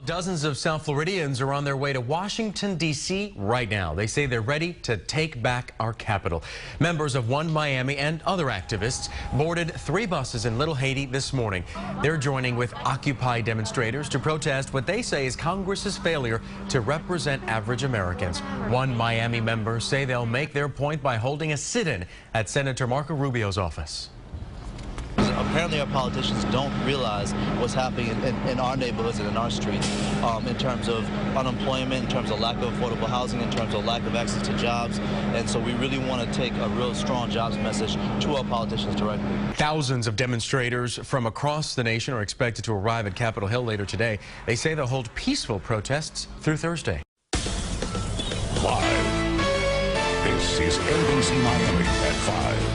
Dozens of South Floridians are on their way to Washington, D.C. right now. They say they're ready to take back our capital. Members of 1Miami and other activists boarded 3 buses in Little Haiti this morning. They're joining with Occupy demonstrators to protest what they say is Congress's failure to represent average Americans. 1Miami members say they'll make their point by holding a sit-in at Senator Marco Rubio's office. Apparently our politicians don't realize what's happening in our neighborhoods and in our streets in terms of unemployment, in terms of lack of affordable housing, in terms of lack of access to jobs. And so we really want to take a real strong jobs message to our politicians directly. Thousands of demonstrators from across the nation are expected to arrive at Capitol Hill later today. They say they'll hold peaceful protests through Thursday. Live. This is NBC Miami at 5.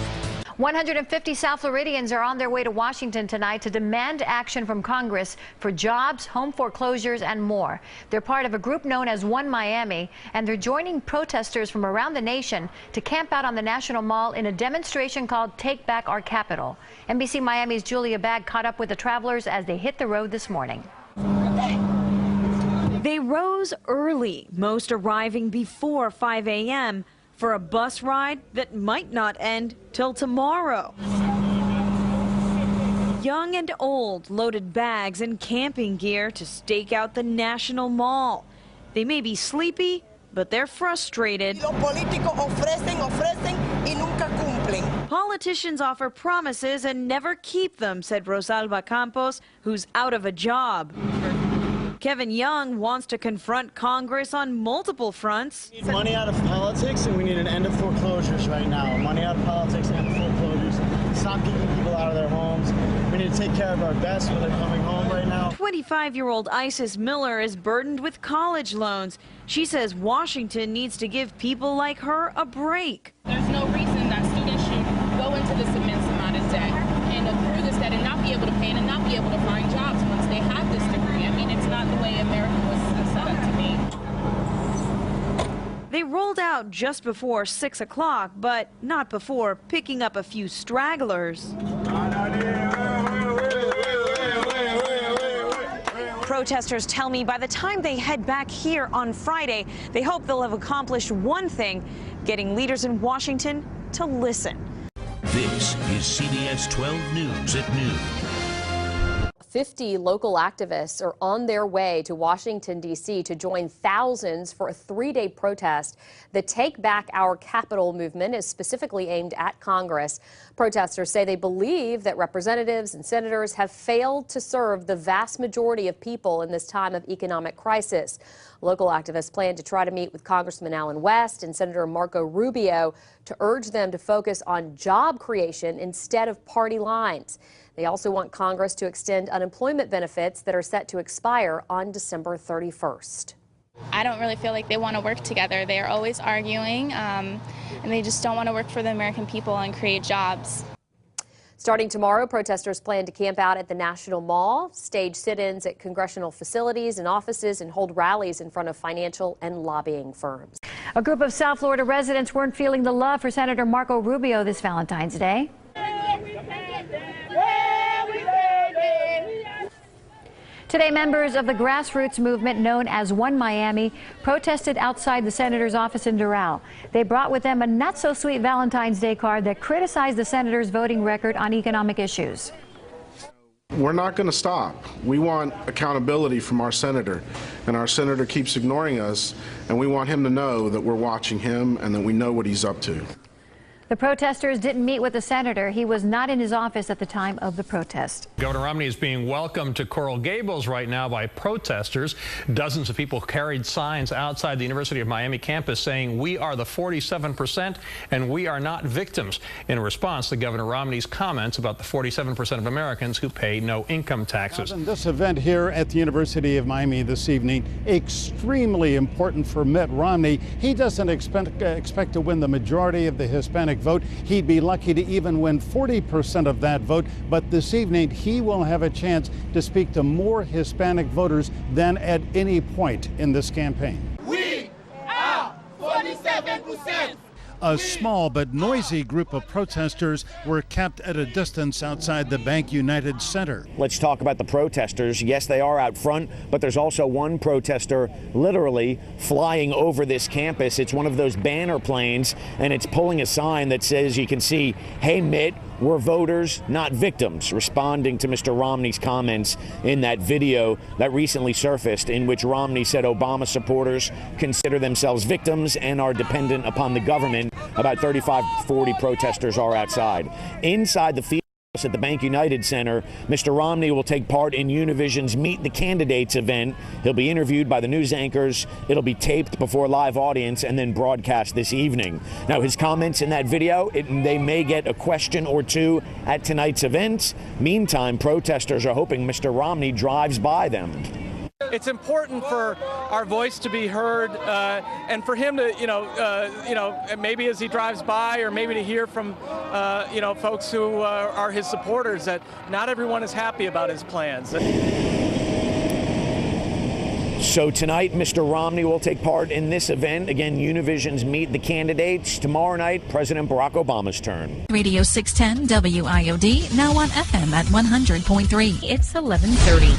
150 South Floridians are on their way to Washington tonight to demand action from Congress for jobs, home foreclosures, and more. They're part of a group known as 1Miami, and they're joining protesters from around the nation to camp out on the National Mall in a demonstration called Take Back Our Capital. NBC Miami's Julia Bagg caught up with the travelers as they hit the road this morning. They rose early, most arriving before 5 a.m. for a bus ride that might not end till tomorrow. Young and old loaded bags and camping gear to stake out the National Mall. They may be sleepy, but they're frustrated. Politicians offer promises and never keep them, said Rosalba Campos, who's out of a job. Kevin Young wants to confront Congress on multiple fronts. We need money out of politics, and we need an end of foreclosures right now. Money out of politics, end of foreclosures. Stop keeping people out of their homes. We need to take care of our vets when they're coming home right now. 25-year-old Isis Miller is burdened with college loans. She says Washington needs to give people like her a break. There's no reason that students should go into this immense amount of debt and accrue this debt and not be able to pay it and not be able to find jobs once they have this degree. I mean, it's not the way America was set up to be. They rolled out just before 6 o'clock, but not before picking up a few stragglers. Protesters tell me by the time they head back here on Friday, they hope they'll have accomplished one thing, getting leaders in Washington to listen. This is CBS 12 News at noon. 50 local activists are on their way to Washington, D.C. to join thousands for a 3-day protest. The Take Back Our Capital movement is specifically aimed at Congress. Protesters say they believe that representatives and senators have failed to serve the vast majority of people in this time of economic crisis. Local activists plan to try to meet with Congressman Allen West and Senator Marco Rubio to urge them to focus on job creation instead of party lines. They also want Congress to extend unemployment benefits that are set to expire on December 31st. I don't really feel like they want to work together. They are always arguing, and they just don't want to work for the American people and create jobs. Starting tomorrow, protesters plan to camp out at the National Mall, stage sit-ins at congressional facilities and offices, and hold rallies in front of financial and lobbying firms. A group of South Florida residents weren't feeling the love for Senator Marco Rubio this Valentine's Day. Today, members of the grassroots movement known as 1Miami protested outside the senator's office in Doral. They brought with them a not-so-sweet Valentine's Day card that criticized the senator's voting record on economic issues. We're not going to stop. We want accountability from our senator, and our senator keeps ignoring us, and we want him to know that we're watching him and that we know what he's up to. The protesters didn't meet with the senator. He was not in his office at the time of the protest. Governor Romney is being welcomed to Coral Gables right now by protesters. Dozens of people carried signs outside the University of Miami campus saying, "We are the 47% and we are not victims," in response to Governor Romney's comments about the 47% of Americans who pay no income taxes. This event here at the University of Miami this evening, extremely important for Mitt Romney. He doesn't expect to win the majority of the Hispanic vote. He'd be lucky to even win 40% of that vote. But this evening, he will have a chance to speak to more Hispanic voters than at any point in this campaign. We are 47%. A small but noisy group of protesters were kept at a distance outside the Bank United Center. Let's talk about the protesters. Yes, they are out front, but there's also one protester literally flying over this campus. It's one of those banner planes, and it's pulling a sign that says, you can see, "Hey, Mitt, we're voters, not victims," responding to Mr. Romney's comments in that video that recently surfaced, in which Romney said Obama supporters consider themselves victims and are dependent upon the government. About 35, 40 protesters are outside. Inside the field at the Bank United Center, Mr. Romney will take part in Univision's Meet the Candidates event. He'll be interviewed by the news anchors. It'll be taped before a live audience and then broadcast this evening. Now, his comments in that video, they may get a question or two at tonight's event. Meantime, protesters are hoping Mr. Romney drives by them. It's important for our voice to be heard, and for him to, maybe as he drives by, or maybe to hear from, folks who are his supporters, that not everyone is happy about his plans. So tonight, Mr. Romney will take part in this event. Again, Univision's Meet the Candidates. Tomorrow night, President Barack Obama's turn. Radio 610 WIOD, now on FM at 100.3. It's 11:30.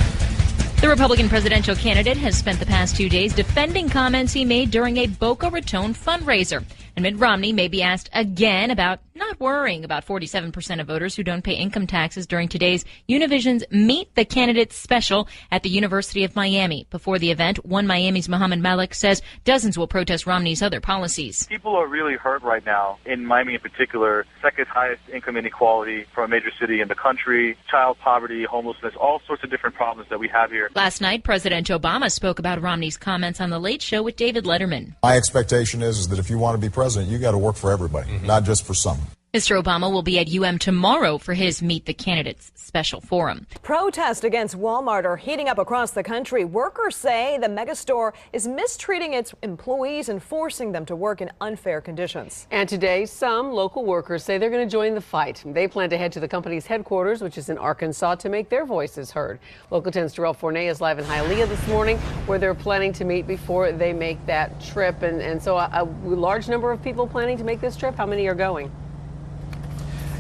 The Republican presidential candidate has spent the past 2 days defending comments he made during a Boca Raton fundraiser. And Mitt Romney may be asked again about not worrying about 47% of voters who don't pay income taxes during today's Univision's Meet the Candidates special at the University of Miami. Before the event, 1Miami's Mohammed Malik says dozens will protest Romney's other policies. People are really hurt right now, in Miami in particular. Second highest income inequality from a major city in the country, child poverty, homelessness, all sorts of different problems that we have here. Last night, President Obama spoke about Romney's comments on The Late Show with David Letterman. My expectation is that if you want to be president, you got to work for everybody, not just for some. Mr. Obama will be at UM tomorrow for his Meet the Candidates special forum. Protests against Walmart are heating up across the country. Workers say the megastore is mistreating its employees and forcing them to work in unfair conditions. And today, some local workers say they're going to join the fight. They plan to head to the company's headquarters, which is in Arkansas, to make their voices heard. Local 10's Terrell Fournay is live in Hialeah this morning, where they're planning to meet before they make that trip. And so a large number of people planning to make this trip. How many are going?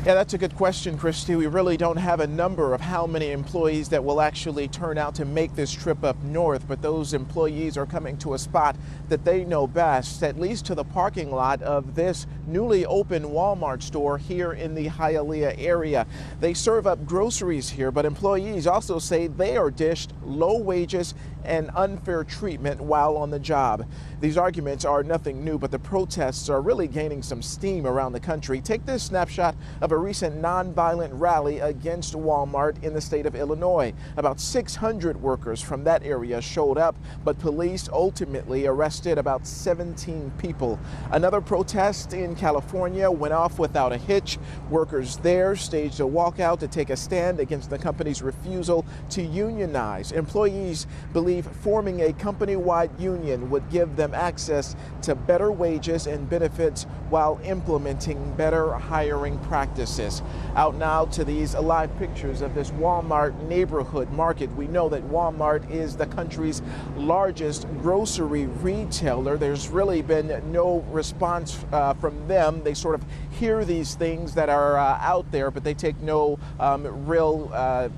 Yeah, that's a good question, Christy. We really don't have a number of how many employees that will actually turn out to make this trip up north, but those employees are coming to a spot that they know best, at least to the parking lot of this newly opened Walmart store here in the Hialeah area. They serve up groceries here, but employees also say they are dished low wages and unfair treatment while on the job. These arguments are nothing new, but the protests are really gaining some steam around the country. Take this snapshot of a recent nonviolent rally against Walmart in the state of Illinois. About 600 workers from that area showed up, but police ultimately arrested about 17 people. Another protest in California went off without a hitch. Workers there staged a walkout to take a stand against the company's refusal to unionize. Employees believe forming a company-wide union would give them access to better wages and benefits while implementing better hiring practices. Out now to these live pictures of this Walmart neighborhood market. We know that Walmart is the country's largest grocery retailer. There's really been no response from them. They sort of hear these things that are out there, but they take no real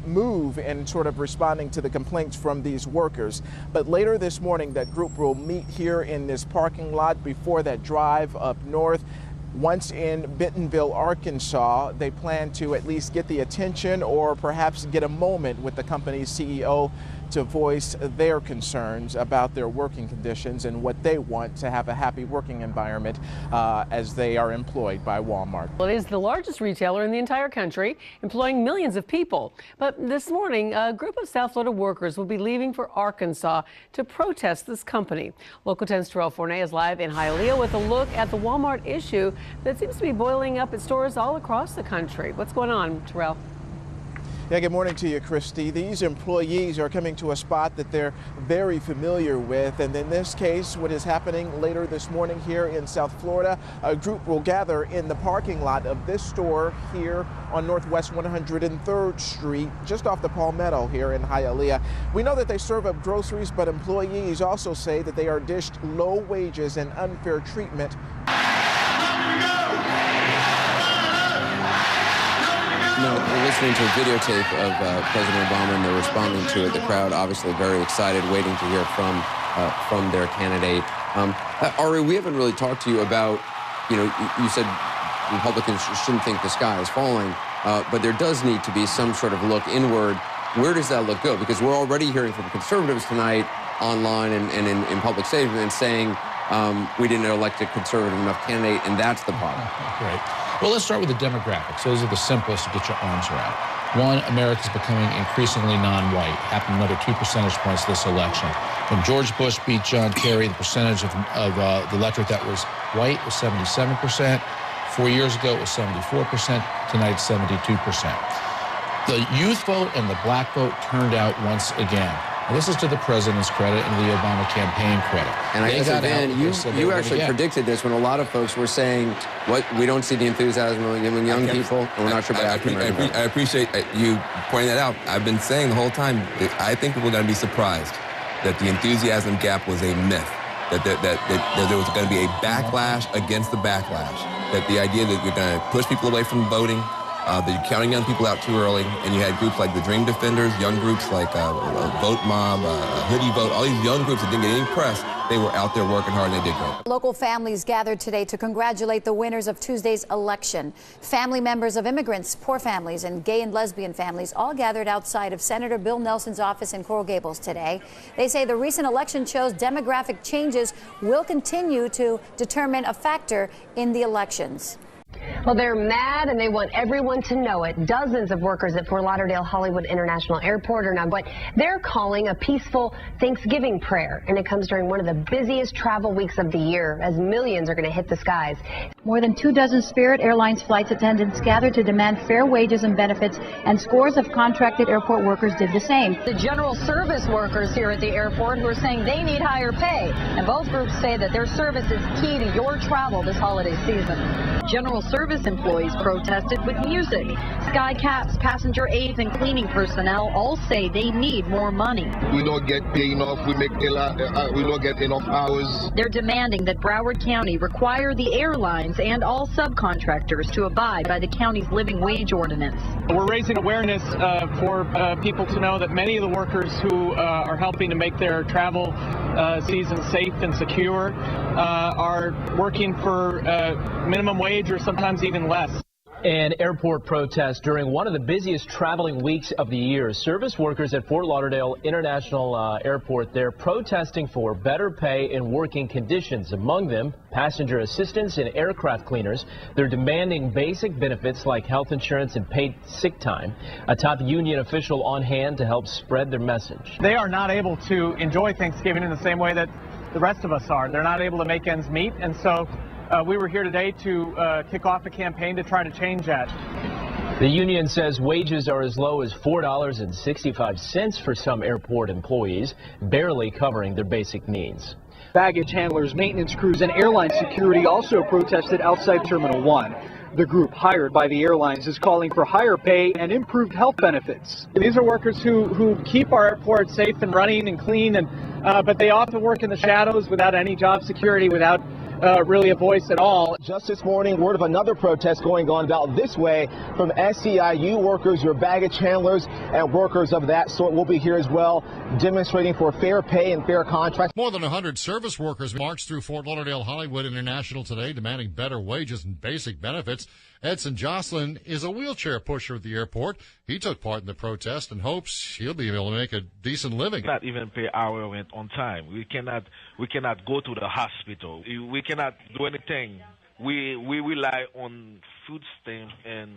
move in sort of responding to the complaints from these workers. But later this morning, that group will meet here in this parking lot before that drive up north. Once in Bentonville, Arkansas, they plan to at least get the attention or perhaps get a moment with the company's CEO to voice their concerns about their working conditions and what they want to have a happy working environment as they are employed by Walmart. Well, it is the largest retailer in the entire country, employing millions of people. But this morning, a group of South Florida workers will be leaving for Arkansas to protest this company. Local 10's Terrell Fournay is live in Hialeah with a look at the Walmart issue that seems to be boiling up at stores all across the country. What's going on, Terrell? Yeah, good morning to you, Christy. These employees are coming to a spot that they're very familiar with, and in this case, what is happening later this morning here in South Florida, a group will gather in the parking lot of this store here on Northwest 103rd Street, just off the Palmetto here in Hialeah. We know that they serve up groceries, but employees also say that they are dished low wages and unfair treatment we're listening to a videotape of President Obama, and they're responding to it. The crowd obviously very excited, waiting to hear from their candidate. Ari, we haven't really talked to you about, you said Republicans shouldn't think the sky is falling, but there does need to be some sort of look inward. Where does that look go? Because we're already hearing from conservatives tonight online and in public statements saying we didn't elect a conservative enough candidate, and that's the problem. Right. Well, let's start with the demographics. Those are the simplest to get your arms around. One, America's becoming increasingly non-white. Happened another 2 percentage points this election. When George Bush beat John Kerry, the percentage of the electorate that was white was 77%. 4 years ago, it was 74%. Tonight, 72%. The youth vote and the black vote turned out once again. Now, this is to the president's credit and the Obama campaign credit. And I guess, Van, you actually predicted this when a lot of folks were saying, we don't see the enthusiasm among young people, and we're not sure about African Americans. I appreciate you pointing that out. I've been saying the whole time, I think people are going to be surprised that the enthusiasm gap was a myth, that there was going to be a backlash against the backlash, that the idea that you're going to push people away from voting, that you're counting young people out too early, and you had groups like the Dream Defenders, young groups like Vote Mob, Hoodie Vote, all these young groups that didn't get any press. They were out there working hard, and they did great. Local families gathered today to congratulate the winners of Tuesday's election. Family members of immigrants, poor families, and gay and lesbian families all gathered outside of Senator Bill Nelson's office in Coral Gables today. They say the recent election shows demographic changes will continue to determine a factor in the elections. Well, they're mad and they want everyone to know it. Dozens of workers at Fort Lauderdale Hollywood International Airport are now what they're calling a peaceful Thanksgiving prayer. And it comes during one of the busiest travel weeks of the year as millions are going to hit the skies. More than 24 Spirit Airlines flight attendants gathered to demand fair wages and benefits, and scores of contracted airport workers did the same. The general service workers here at the airport who are saying they need higher pay. And both groups say that their service is key to your travel this holiday season. General service employees protested with music. Sky Caps, passenger aides, and cleaning personnel all say they need more money. We don't get paid enough. We don't get enough hours. They're demanding that Broward County require the airlines and all subcontractors to abide by the county's living wage ordinance. We're raising awareness for people to know that many of the workers who are helping to make their travel season safe and secure are working for minimum wage or sometimes even less. An airport protest during one of the busiest traveling weeks of the year. Service workers at Fort Lauderdale International Airport, they're protesting for better pay and working conditions. Among them, passenger assistants and aircraft cleaners. They're demanding basic benefits like health insurance and paid sick time. A top union official on hand to help spread their message. They are not able to enjoy Thanksgiving in the same way that the rest of us are. They're not able to make ends meet, and so we were here today to kick off a campaign to try to change that. The union says wages are as low as $4.65 for some airport employees, barely covering their basic needs. Baggage handlers, maintenance crews, and airline security also protested outside Terminal 1. The group hired by the airlines is calling for higher pay and improved health benefits. These are workers who keep our airport safe and running and clean, but they often work in the shadows without any job security, without really a voice at all. Just this morning, word of another protest going on about this way from SEIU workers, your baggage handlers, and workers of that sort will be here as well, demonstrating for fair pay and fair contracts. More than 100 service workers marched through Fort Lauderdale Hollywood International today, demanding better wages and basic benefits. Edson Jocelyn is a wheelchair pusher at the airport. He took part in the protest and hopes he'll be able to make a decent living. Not even pay our rent on time. We cannot go to the hospital. We cannot do anything. We rely on food stamp and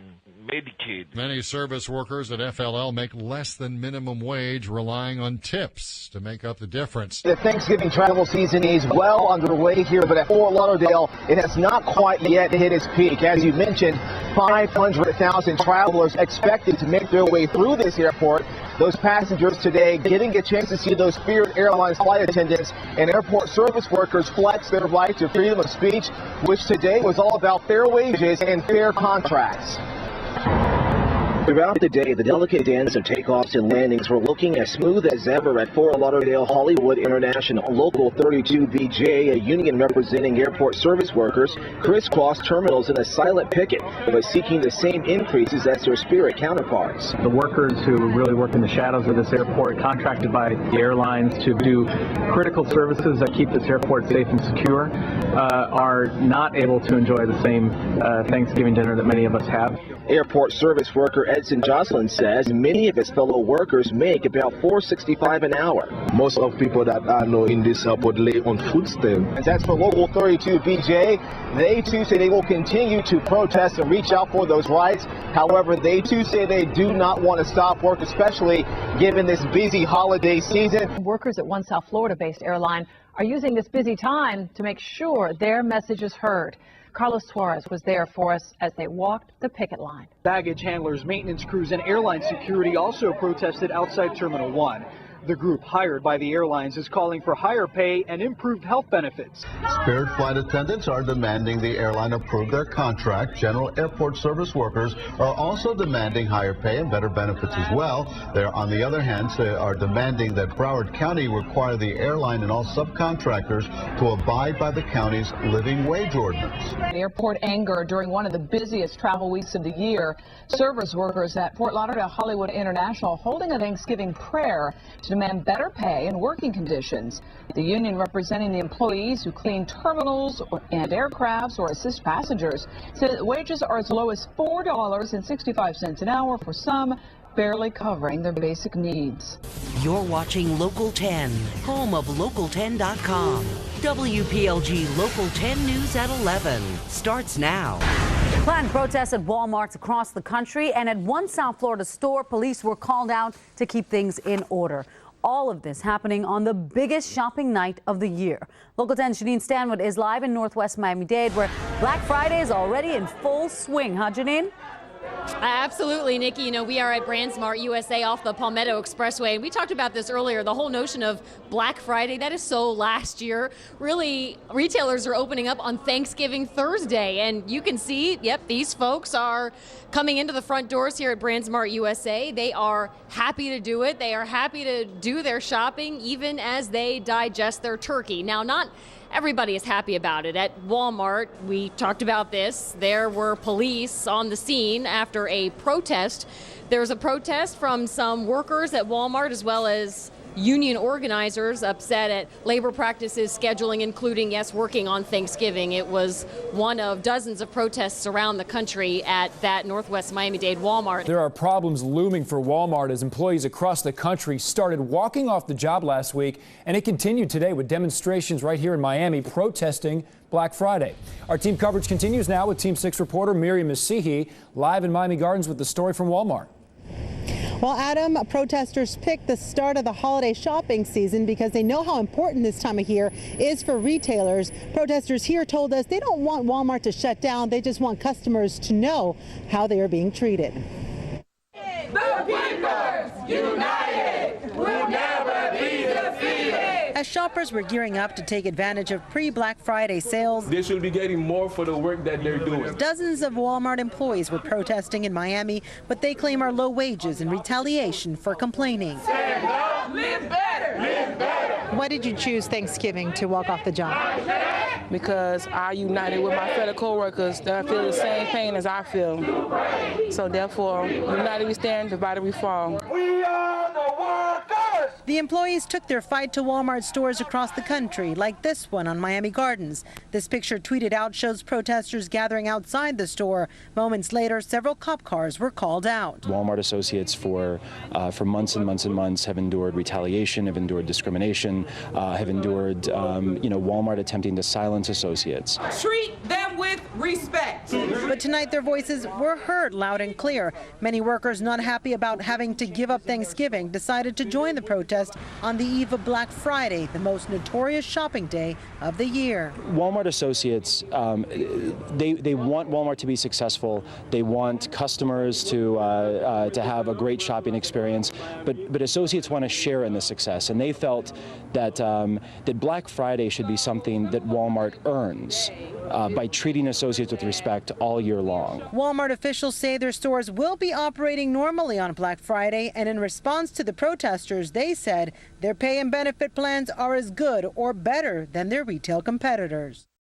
Medicaid. Many service workers at FLL make less than minimum wage, relying on tips to make up the difference. The Thanksgiving travel season is well underway here, but at Fort Lauderdale, it has not quite yet hit its peak. As you mentioned, 500,000 travelers expected to make their way through this airport. Those passengers today getting a chance to see those Spirit Airlines flight attendants and airport service workers flex their right to freedom of speech, which today was all about fair wages and fair contracts. Throughout the day, the delicate dance of takeoffs and landings were looking as smooth as ever at Fort Lauderdale Hollywood International. Local 32BJ, a union representing airport service workers, crisscrossed terminals in a silent picket, but seeking the same increases as their Spirit counterparts. The workers who really work in the shadows of this airport, contracted by the airlines to do critical services that keep this airport safe and secure, are not able to enjoy the same Thanksgiving dinner that many of us have. Airport service worker Edson Jocelyn says many of his fellow workers make about $4.65 an hour. Most of people that I know in this airport live on food stamps. That's for Local 32BJ. They too say they will continue to protest and reach out for those rights. However, they too say they do not want to stop work, especially given this busy holiday season. Workers at one South Florida-based airline are using this busy time to make sure their message is heard. Carlos Suarez was there for us as they walked the picket line. Baggage handlers, maintenance crews, and airline security also protested outside Terminal 1. The group hired by the airlines is calling for higher pay and improved health benefits. Spirit flight attendants are demanding the airline approve their contract. General airport service workers are also demanding higher pay and better benefits as well. They're, on the other hand, they are demanding that Broward County require the airline and all subcontractors to abide by the county's living wage ordinance. Airport anger during one of the busiest travel weeks of the year. Service workers at Fort Lauderdale Hollywood International holding a Thanksgiving prayer to demand better pay and working conditions. The union representing the employees who clean terminals and aircrafts or assist passengers said that wages are as low as $4.65 an hour for some, barely covering their basic needs. You're watching Local 10, home of Local10.com. WPLG Local 10 News at 11 starts now. Planned protests at Walmarts across the country, and at one South Florida store, police were called out to keep things in order. All of this happening on the biggest shopping night of the year. Local 10's Janine Stanwood is live in Northwest Miami-Dade, where Black Friday is already in full swing. Huh, Janine? Absolutely, Nikki. You know, we are at BrandsMart USA off the Palmetto Expressway, and we talked about this earlier. The whole notion of Black Friday, that is so last year. Really, retailers are opening up on Thanksgiving Thursday, and you can see, yep, these folks are coming into the front doors here at BrandsMart USA. They are happy to do it. They are happy to do their shopping, even as they digest their turkey. Now, not everybody is happy about it. At Walmart, we talked about this. There were police on the scene after a protest. There's a protest from some workers at Walmart, as well as union organizers upset at labor practices scheduling, including, yes, working on Thanksgiving. It was one of dozens of protests around the country at that Northwest Miami-Dade Walmart. There are problems looming for Walmart as employees across the country started walking off the job last week, and it continued today with demonstrations right here in Miami protesting Black Friday. Our team coverage continues now with Team 6 reporter Miriam Masihi live in Miami Gardens with the story from Walmart. Well, Adam, protesters picked the start of the holiday shopping season because they know how important this time of year is for retailers. Protesters here told us they don't want Walmart to shut down. They just want customers to know how they are being treated. The Keepers United will never be defeated. As shoppers were gearing up to take advantage of pre-Black Friday sales, they should be getting more for the work that they're doing. Dozens of Walmart employees were protesting in Miami, but they claim are low wages in retaliation for complaining. Stand up, live better, live better. Why did you choose Thanksgiving to walk off the job? Because I united with my fellow co-workers that feel the same pain as I feel. So therefore, united we stand, divided we fall. We are the workers! The employees took their fight to Walmart stores across the country, like this one on Miami Gardens. This picture tweeted out shows protesters gathering outside the store. Moments later, several cop cars were called out. Walmart associates for months and months and months have endured retaliation, have endured discrimination, have endured, Walmart attempting to silence associates. Treat them with respect. But tonight their voices were heard loud and clear. Many workers not happy about having to give up Thanksgiving decided to join the protest on the eve of Black Friday, the most notorious shopping day of the year. Walmart associates, they want Walmart to be successful. They want customers to have a great shopping experience, but associates want to share in the success, and they felt that that Black Friday should be something that Walmart earns. by treating associates with respect all year long. Walmart officials say their stores will be operating normally on Black Friday, and in response to the protesters, they said their pay and benefit plans are as good or better than their retail competitors.